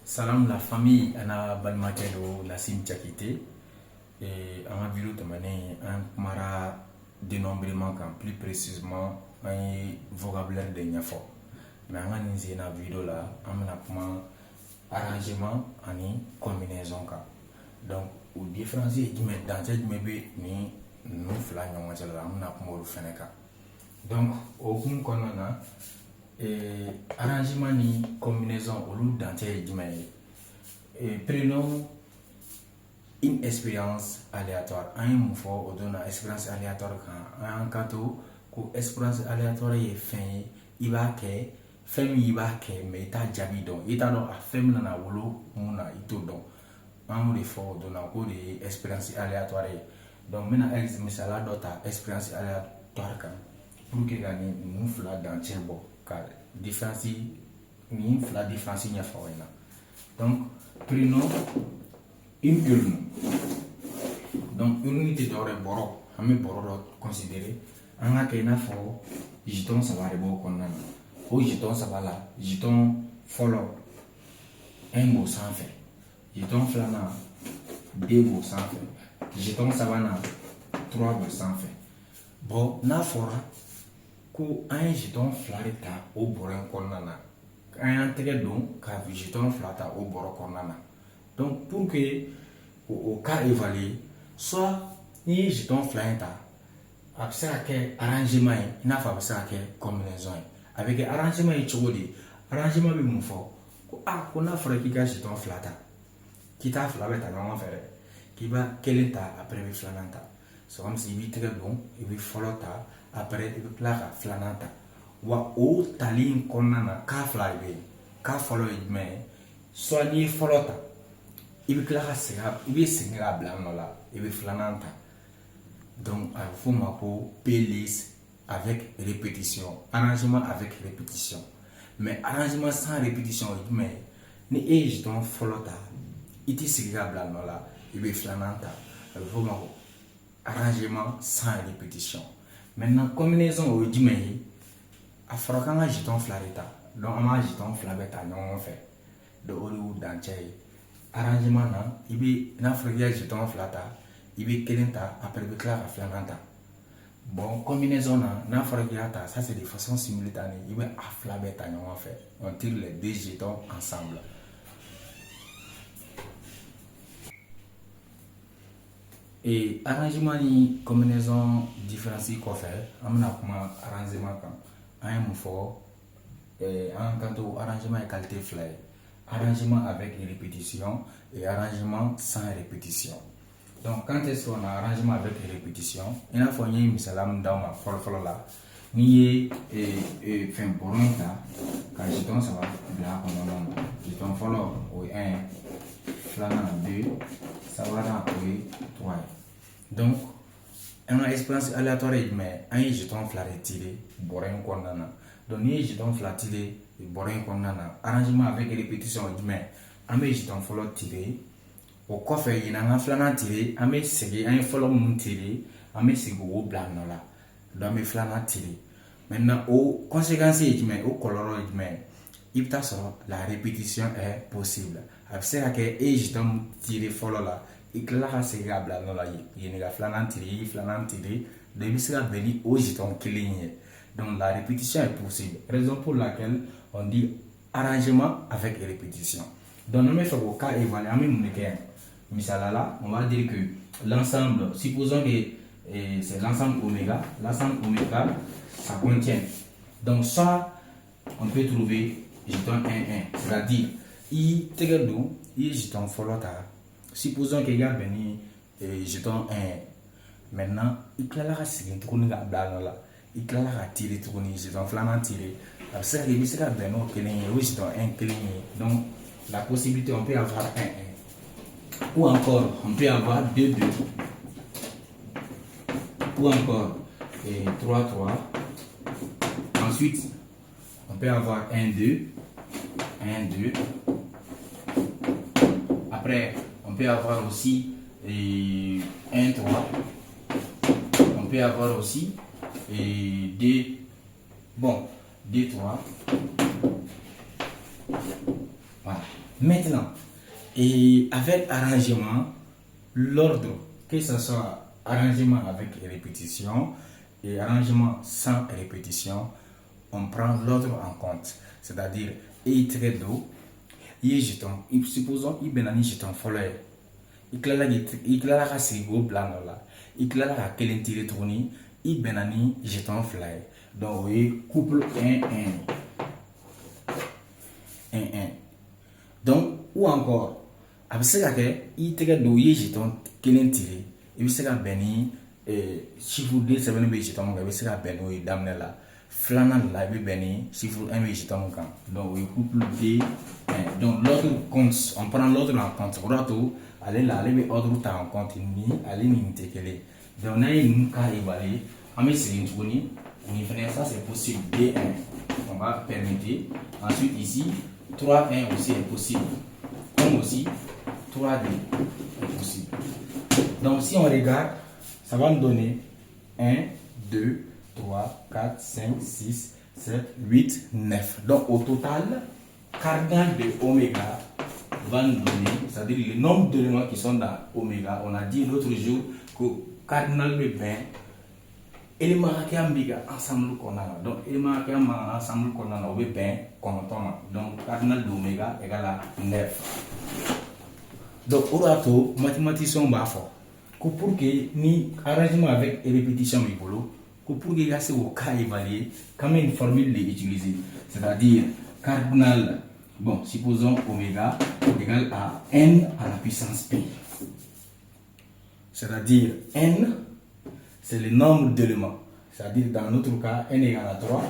Salam la famille ana balimakɛlo Lassine Diakité et an ka vidéo tɛmɛnen an kumara dénombrement kan plus précisément an ye vocabulaire de ɲɛfɔ mais an ka nin sen na vidéo la an bɛna kuma arrangement ani combinaison kan donc o différence ye jumɛn dancɛ jumɛn bɛ ni ninnu fila ɲɔgɔn cɛ la an bɛna kuma olu fɛnɛ kan donc o hukumu kɔnɔna na arrangement ni combinaison olu dancɛ ye jumɛn ye prenons une expérience aléatoire an ye mun fɔ o don na expérience aléatoire kan an y'an kanto ko expérience aléatoire ye fɛn ye i b'a kɛ fɛn min i b'a kɛ mais i t'a jaabi dɔn i t'a dɔn a fɛn min nana wolo mun na i t'o dɔn an y'o de fɔ o don na k'o de ye expérience aléatoire ye donc n bɛna misaliya dɔ ta expérience aléatoire kan pour que ka nin fila dancɛ bɔ ka différence nin fila différence ɲɛfɔ aw ɲɛna donc prenons une urne donc urne tɛ dɔwɛrɛ ye bɔrɔ an bɛ bɔrɔ dɔ considérer an ka kɛ i n'a fɔ jeton saba de b'o kɔnɔna na o jeton saba la jeton fɔlɔ 1 b'o sanfɛ jeton filanan 2 b'o sanfɛ jeton sabanan 3 b'o sanfɛ bon n'a fɔra ko an ye jeton fila de ta o bɔrɔ in kɔnɔna na an y'an tɛgɛ don ka jeton fila ta o bɔrɔ kɔnɔna na donc pour que o cas évaluer soit n'i ye jeton fila in ta a bɛ se ka kɛ arrangement ye i n'a fɔ a bɛ se ka kɛ combinaison ye a bɛ kɛ arrangement ye cogo di arrangement bɛ mun fɔ ko ko n'a fɔra k'i ka jeton fila ta k'i t'a fila bɛ ta ɲɔgɔn fɛ dɛ k'i b'a kelen ta après i bɛ filanan ta c'est comme si i b'i tɛgɛ don i bɛ fɔlɔ ta après i bɛ tila ka filanan ta wa o tali in kɔnɔna na cas fila de bɛ yen cas fɔlɔ ye jumɛn ye soit n'i ye fɔlɔ ta i bɛ tila ka segin i bɛ segin ka bila nɔ la i bɛ filanan ta donc a bɛ f'o ma ko playlist avec répétition arrangement avec répétition mais arrangement sans répétition ye jumɛn ye ni e ye jeton fɔlɔ ta i tɛ segin ka bila nɔ la i bɛ filanan ta a bɛ f'o ma ko arrangement sans répétition maintenant combinaison o ye jumɛn ye a fɔra k'an ka jeton fila de ta donc an b'a jeton fila bɛɛ ta ɲɔgɔn fɛ donc o de y'u dancɛ ye arrangement na i bɛ n'a fɔra k'i ka jeton fila ta i bɛ kelen ta après i bɛ tila ka filanan ta bon combinaison na n'a fɔra k'i y'a ta ça c'est de façon simultanée i bɛ a fila bɛɛ ta ɲɔgɔn fɛ on tire les deux jetons ensemble et arrangement ni combinaison différence kɔfɛ an bɛna kuma arrangement kan an ye mun fɔ an kan to arrangement ye qualité fila ye arrangement avec répétition et arrangement sans répétition donc quand est-ce qu'on a arrangement avec répétition i n'a fɔ n ye misaliya min d'aw ma fɔlɔ la n'i ye fɛn bɔrɔ in ta ka jeton saba bila a kɔnɔna na jeton fɔlɔ o ye 1 filanan 2 sabanan o ye 3 ye donc an ka expérience aléatoire ye jumɛn an ye jeton fila de tirer bɔrɔ in kɔnɔna na donc n'i ye jeton fila tirer bɔrɔ in kɔnɔna na arrangement avec répétition ye jumɛn an bɛ jeton fɔlɔ tirer o kɔfɛ yen an ka filanan tirer an bɛ segin an ye fɔlɔ minnu tirer an bɛ segin k'o bila nɔ la donc an bɛ filanan tirer maintenant o conséquence ye jumɛn o kɔlɔlɔ ye jumɛn i bɛ taa sɔrɔ la répétition est possible a bɛ se ka kɛ e ye jeton min tirer fɔlɔ la i tilala ka segin k'a bila nɔ la yen ka filanan tirer i ye filanan tirer donc i bɛ se ka bɛn ni o jeton kelen ye donc la répétition est possible raison pour laquelle on dit arrangement avec répétition donc an bɛ fɛ k'o cas évaluer an bɛ mun de kɛ yan misala la on va dire que l'ensemble supposons que c'est l'ensemble oméga ça contient donc ça on peut trouver jeton 1 1 c'est-à-dire i tɛgɛ don i ye jeton fɔlɔ ta supposons que i y'a bɛn ni jeton 1 maintenant i tilala ka segin tuguni k'a bila nɔ la i tilala ka tirer tuguni jeton filanan tirer a bɛ se ka kɛ i bɛ se ka bɛn n'o kelen ye o jeton 1 kelen ye donc la possibilité on peut avoir 1 1 ou encore on peut avoir 2 2 ou encore 3 3 ensuite on peut avoir 1 2 1 2 après on peut avoir aussi 1 3 on peut avoir aussi 2 bon 2 3 voilà Maintenant, et avec arrangement, l'ordre, que ce soit arrangement avec répétition et arrangement sans répétition, on prend l'ordre en compte. C'est-à-dire, il tire d'eau, il jeton, supposons, il benani jeton follow. Il clara à sigo blanc là, il clara à quel tiré tourni, il benani jeton fly. Donc, oui, couple 1-1. Donc, ou encore, avec ce il tire d'eau, il jeton quel tiré, il sera béni, chiffre 2, c'est venu jeton, il sera béni, dame là. Flanant la béni, chiffre 1, jeton. Donc, oui, couple 2. Donc, l'autre compte, on prend l'autre en compte. Allez là, allez, l'autre en compte, allez, n'y tekele. Donc, on a une cas évalué. On met c'est une tournée. Ça, c'est possible. D1, on va permettre. Ensuite, ici, 3-1 aussi est possible. Comme aussi, 3D est possible. Donc, si on regarde, ça va nous donner 1, 2, 3, 4, 5, 6, 7, 8, 9. Donc, au total, cardinal de oméga va nous donner, c'est-à-dire le nombre d'éléments qui sont dans oméga. On a dit l'autre jour que cardinal de 20, éléments qui sont ensemble qu'on a. Donc, éléments qui sont ensemble qu'on a, on veut 20 qu'on entend. Donc, cardinal de oméga égale à 9. Donc, au rato, mathématiciens bas fort. Pour que ni arrangement avec répétition rigolo, pour que y ait au cas évalué, quand même une formule l'utiliser. C'est-à-dire, cardinal, bon, supposons oméga égale à n à la puissance p. C'est-à-dire, n, c'est le nombre d'éléments. C'est-à-dire, dans notre cas, n égale à 3.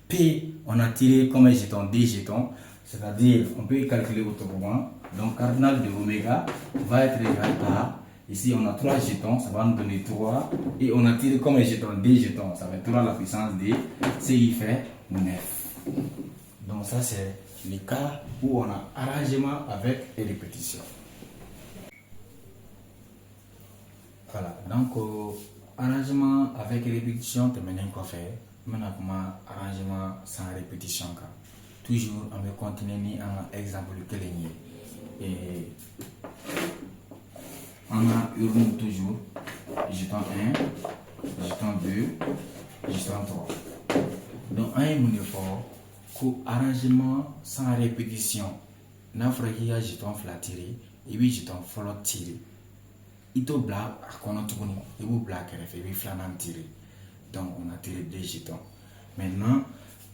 P, on a tiré comme un jeton, des jetons. C'est-à-dire, on peut calculer autrement. Donc, cardinal de oméga va être égal à, ici on a 3 jetons, ça va nous donner 3. Et on a tiré comme un jeton, des jetons, ça va être 3 à la puissance d, ce qui fait 9. Donc, ça c'est le cas où on a arrangement avec répétition. Voilà, donc arrangement avec répétition, tu m'as quoi faire. Maintenant, arrangement sans répétition. Toujours, on va continuer un exemple que les et on a eu toujours jeton 1, jeton 2, jeton 3. Donc, un effort arrangement sans répétition. N'a fragi a jeton flattiré et puis jeton follow tiré. Il te blague à qu'on a tourné et vous blague et fait flanant tiré. Donc, on a tiré 2 jetons. Maintenant,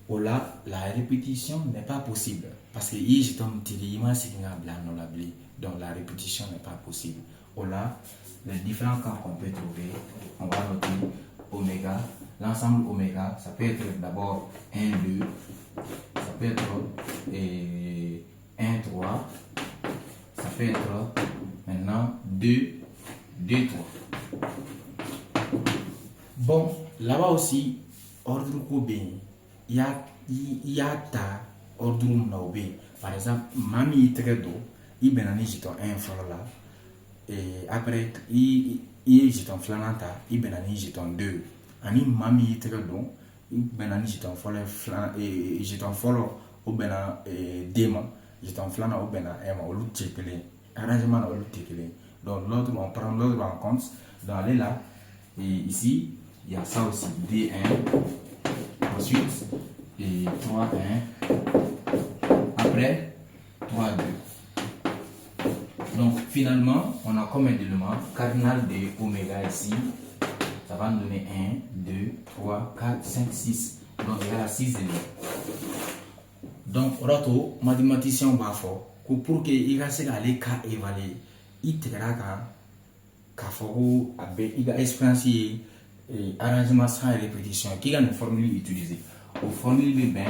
là, la répétition n'est pas possible parce que il jeton tiré, il m'a signé à blanc dans la blé. Donc, la répétition n'est pas possible. Là, les différents cas qu'on peut trouver, on va noter oméga. L'ensemble oméga, ça peut être d'abord 1, 2, ça peut être 1, 3, ça peut être maintenant 2, 2, 3. Bon, là-bas aussi, ordre Kobe, il y a ta ordre Naobe. Par exemple, Mami Tredo, il ben ani jeton 1 follow là. Et après, il jeton flananta, il ben ani jeton 2. Ani Mami Tredo, il ben ani jeton follow et jeton follow au bena dema, jeton flana au bena ema au lut tekele. Arrangement au lut tekele. Donc l'autre, on prend l'autre en compte. Dans les là, et ici, il y a ça aussi, D1, ensuite, et 3, 1, après, 3, 2. Donc finalement, on a comme un élément cardinal de oméga ici, ça va nous donner 1, 2, 3, 4, 5, 6. Donc il y a 6 éléments. Donc, rato, mathématicien va fort, pour que il va se aller qu'à évaluer, il te qu'à il va expériencer arrangement sans répétition, qui a une formule utilisée. Au formule de ben,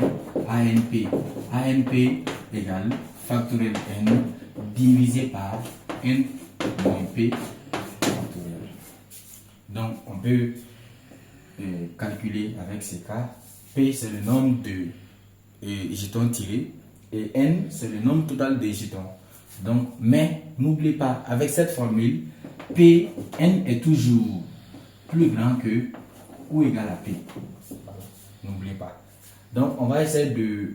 ANP égale factoriel N divisé par N moins P factoriel. Donc, on peut calculer avec ces cas. P, c'est le nombre de jetons tirés et N, c'est le nombre total des jetons. Donc, mais n'oubliez pas, avec cette formule, P, N est toujours plus grand que ou égal à P. N'oubliez pas. Donc, on va essayer de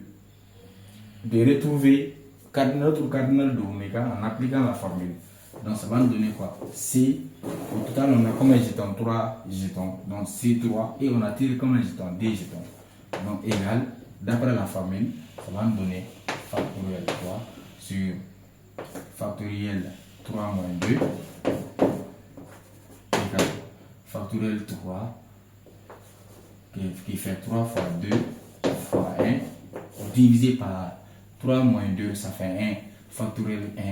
retrouver notre cardinal de oméga en appliquant la formule. Donc ça va nous donner quoi? C, au total on a comme un jeton 3 jetons, donc C3, et on a tiré comme un jeton D jetons. Donc égal, d'après la formule, ça va nous donner factoriel 3 sur factoriel 3 moins 2 égal factoriel 3 qui fait 3 fois 2 fois 1 divisé par 3 moins 2, ça fait 1 factoriel 1.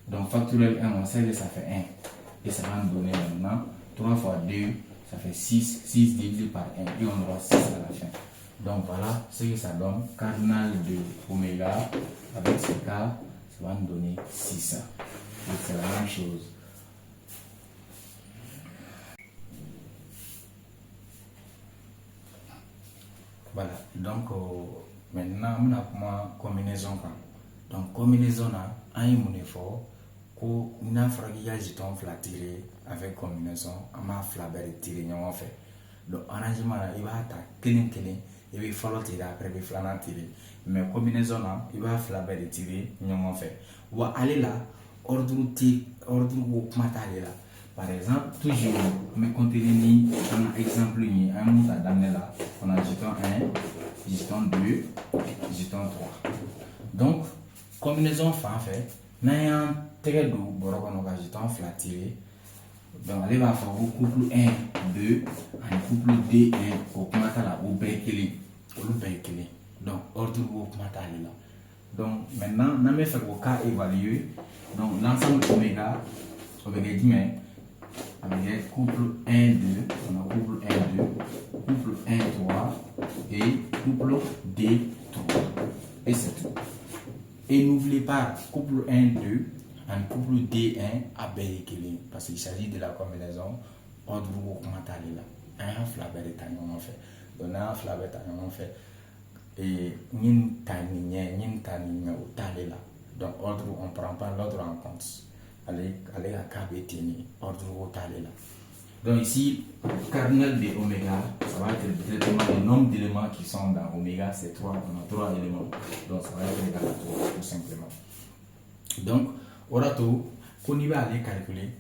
Donc factoriel 1, on sait que ça fait 1. Et ça va nous donner maintenant 3 fois 2, ça fait 6. 6 divisé par 1. Et on aura 6 à la fin. Donc voilà ce que ça donne. Cardinal de oméga avec ce cas, ça va nous donner 6. Donc c'est la même chose. Voilà. Donc maintenant, on a comment combinaison. Donc combinaison, on a un effort. Ko n'a fragi ya jeton fla tiré avec combinaison ama fla bere tiré ñoo fait donc arrangement là il va ta clean et puis follow tirer après puis fla tiré mais combinaison là il va fla bere tiré ñoo fait ou aller là ordre ou matale là par exemple toujours mais contenir ni un exemple ni un mot à donner là on a jeton 1 jeton 2 jeton 3 donc combinaison fait n'ayant très doux, on va jeton fla tiré. Donc, allez va faire au couple 1, 2, un couple D1, au matala, au békélé. Donc, ordre au matala là. Donc, maintenant, on a fait au cas évalué. Donc, l'ensemble oméga, oméga dit, mais, avec couple 1, 2, on a couple 1, 2, couple 1, 3 et couple D3. Et c'est tout. Et n'oubliez pas, couple 1, 2, un couple D1 à békélé. Parce qu'il s'agit de la combinaison ordre au matala là. Un flabé de taillon en fait. Donc, un flabé de taillon en fait. Et nin tani au talé là. Donc ordre on prend pas l'ordre en compte. Allez à KBTini ordre au talé là. Donc ici cardinal de oméga, ça va être exactement le nombre d'éléments qui sont dans oméga, c'est 3, on a 3 éléments. Donc ça va être égal à 3 tout simplement. Donc orato qu'on y va aller calculer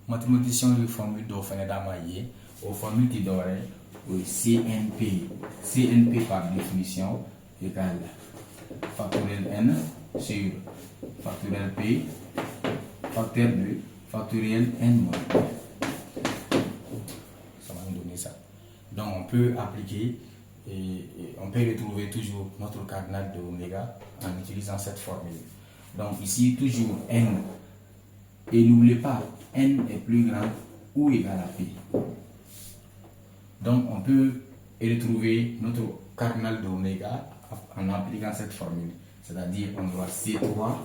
mathématicien de formule de Fenedamaye aux formules qui devraient au CNP par définition égale factoriel n sur factoriel p facteur 2 factoriel n moins 1. Ça va nous donner ça. Donc on peut appliquer et on peut retrouver toujours notre cardinal de oméga en utilisant cette formule. Donc ici toujours n, et n'oubliez pas n est plus grand ou égal à p. Donc on peut retrouver notre cardinal de oméga en appliquant cette formule. C'est-à-dire on doit C3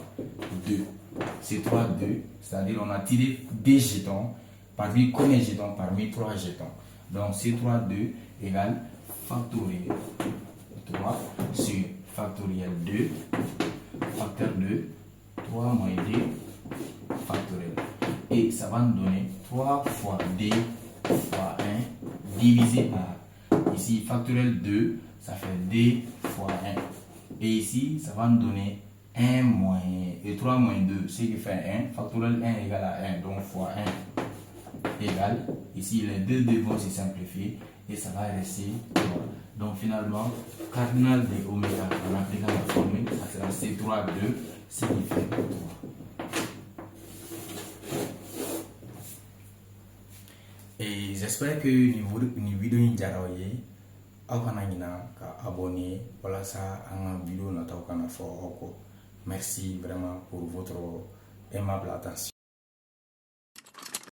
2. C3 2, c'est-à-dire on a tiré des jetons parmi combien de jetons parmi 3 jetons. Donc C3 2 égale factoriel 3 sur factoriel 2 facteur 2 3 moins d factoriel. Et ça va nous donner 3 fois d fois 1 divisé par, ici factoriel 2, ça fait d fois 1. Et ici, ça va nous donner 1 moins, et 3 moins 2, ce qui fait 1. Factoriel 1 égale à 1, donc fois 1 égale. Ici, les deux vont se simplifier et ça va rester 3. Donc finalement, cardinal de oméga, en appliquant la formule, ça sera C3 2, ce qui fait 3. Et j'espère que ni vidéo ni jaraoye aw kana ɲina ka abonner walasa an ka vidéo nataw kana fɔ aw kɔ. Merci vraiment pour votre aimable attention.